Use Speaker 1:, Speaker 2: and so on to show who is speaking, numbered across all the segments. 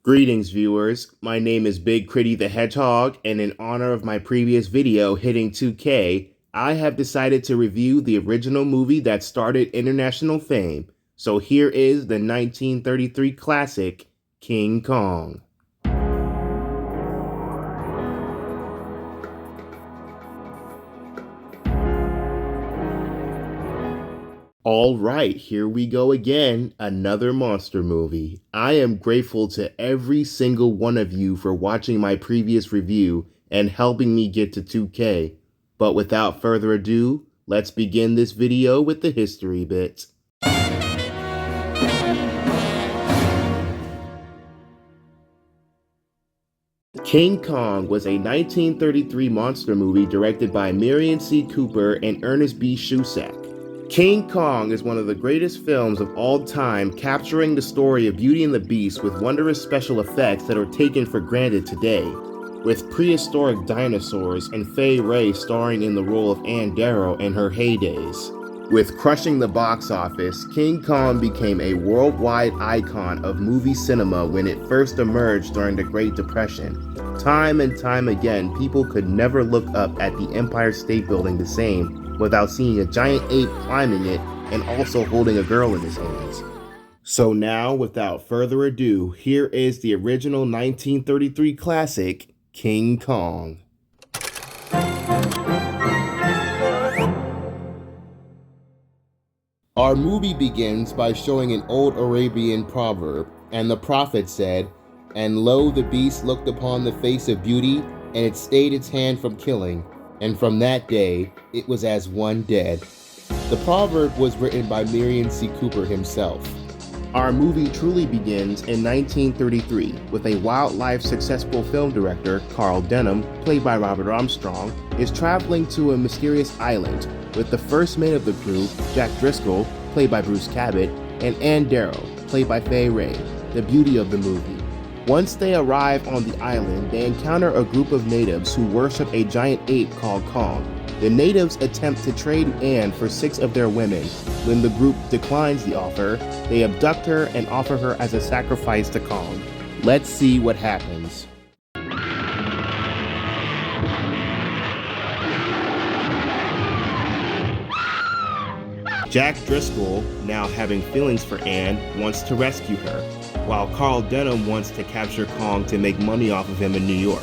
Speaker 1: Greetings, viewers. My name is Biggcriddi The Hedgehog, and in honor of my previous video hitting 2K, I have decided to review the original movie that started international fame. So here is the 1933 classic, King Kong. All right, here we go again, another monster movie. I am grateful to every single one of you for watching my previous review and helping me get to 2K. But without further ado, let's begin this video with the history bit. King Kong was a 1933 monster movie directed by Merian C. Cooper and Ernest B. Shustak. King Kong is one of the greatest films of all time, capturing the story of Beauty and the Beast with wondrous special effects that are taken for granted today. With prehistoric dinosaurs and Fay Wray starring in the role of Ann Darrow in her heydays. With crushing the box office, King Kong became a worldwide icon of movie cinema when it first emerged during the Great Depression. Time and time again, people could never look up at the Empire State Building the same without seeing a giant ape climbing it and also holding a girl in his hands. So now, without further ado, here is the original 1933 classic, King Kong. Our movie begins by showing an old Arabian proverb, and the prophet said, "And lo, the beast looked upon the face of beauty, and it stayed its hand from killing. And from that day, it was as one dead." The proverb was written by Merian C. Cooper himself. Our movie truly begins in 1933 with a wildlife successful film director, Carl Denham, played by Robert Armstrong, is traveling to a mysterious island with the first mate of the crew, Jack Driscoll, played by Bruce Cabot, and Ann Darrow, played by Fay Wray, the beauty of the movie. Once they arrive on the island, they encounter a group of natives who worship a giant ape called Kong. The natives attempt to trade Anne for 6 of their women. When the group declines the offer, they abduct her and offer her as a sacrifice to Kong. Let's see what happens. Jack Driscoll, now having feelings for Anne, wants to rescue her, while Carl Denham wants to capture Kong to make money off of him in New York.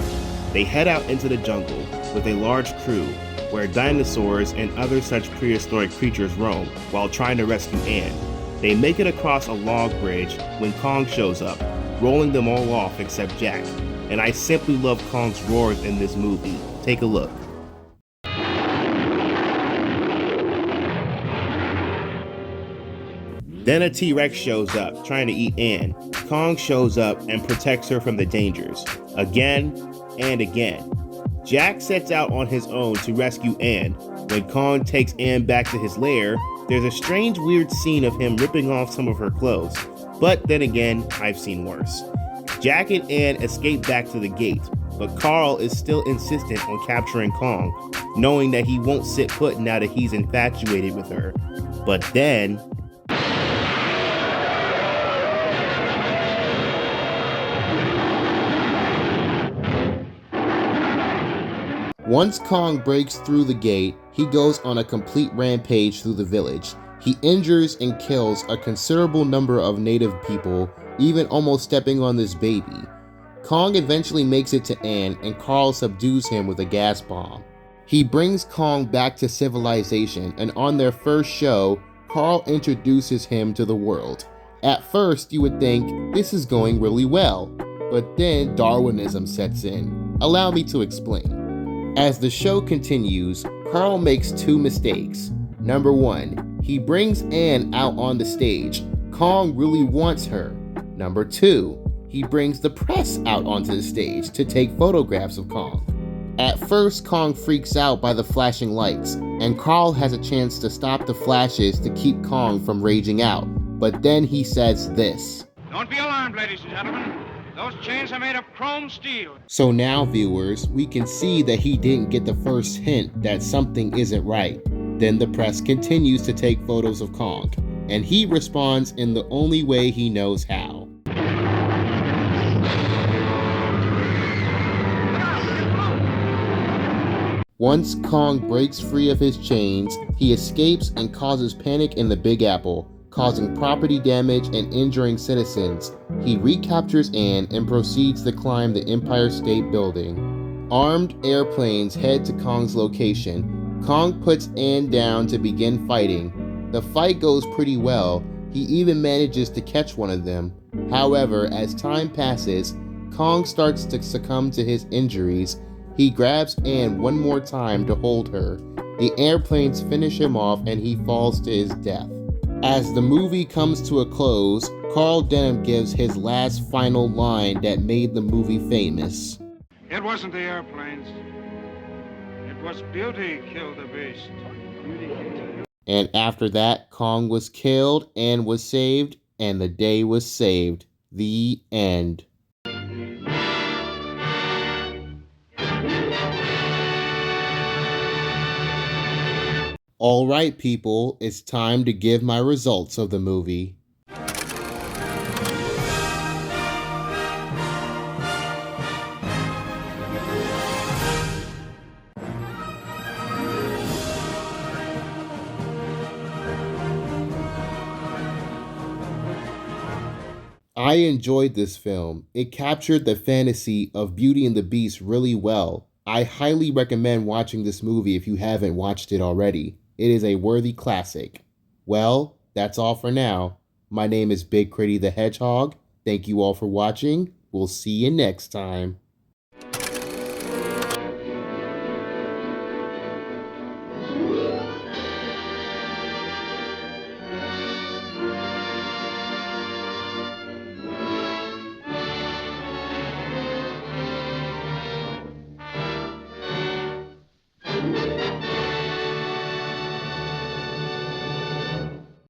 Speaker 1: They head out into the jungle with a large crew where dinosaurs and other such prehistoric creatures roam while trying to rescue Anne. They make it across a log bridge when Kong shows up, rolling them all off except Jack. And I simply love Kong's roars in this movie. Take a look. Then a T-Rex shows up, trying to eat Anne. Kong shows up and protects her from the dangers, again and again. Jack sets out on his own to rescue Anne. When Kong takes Anne back to his lair, there's a strange, weird scene of him ripping off some of her clothes. But then again, I've seen worse. Jack and Anne escape back to the gate, but Carl is still insistent on capturing Kong, knowing that he won't sit put now that he's infatuated with her. But then... once Kong breaks through the gate, he goes on a complete rampage through the village. He injures and kills a considerable number of native people, even almost stepping on this baby. Kong eventually makes it to Anne, and Carl subdues him with a gas bomb. He brings Kong back to civilization, and on their first show, Carl introduces him to the world. At first, you would think this is going really well, but then Darwinism sets in. Allow me to explain. As the show continues, Carl makes 2 mistakes. Number 1, he brings Anne out on the stage. Kong really wants her. Number 2, he brings the press out onto the stage to take photographs of Kong. At first, Kong freaks out by the flashing lights, and Carl has a chance to stop the flashes to keep Kong from raging out. But then he says this.
Speaker 2: Don't be alarmed, ladies and gentlemen. Those chains are made of chrome steel.
Speaker 1: So now, viewers, we can see that he didn't get the first hint that something isn't right. Then the press continues to take photos of Kong, and he responds in the only way he knows how. Once Kong breaks free of his chains, he escapes and causes panic in the Big Apple, causing property damage and injuring citizens. He recaptures Anne and proceeds to climb the Empire State Building. Armed airplanes head to Kong's location. Kong puts Anne down to begin fighting. The fight goes pretty well. He even manages to catch one of them. However, as time passes, Kong starts to succumb to his injuries. He grabs Anne one more time to hold her. The airplanes finish him off and he falls to his death. As the movie comes to a close, Carl Denham gives his last final line that made the movie famous.
Speaker 2: It wasn't the airplanes. It was beauty killed the beast.
Speaker 1: And after that, Kong was killed, Anne was saved, and the day was saved. The end. All right, people, it's time to give my results of the movie. I enjoyed this film. It captured the fantasy of Beauty and the Beast really well. I highly recommend watching this movie if you haven't watched it already. It is a worthy classic. Well, that's all for now. My name is Biggcriddi The Hedgehog. Thank you all for watching. We'll see you next time.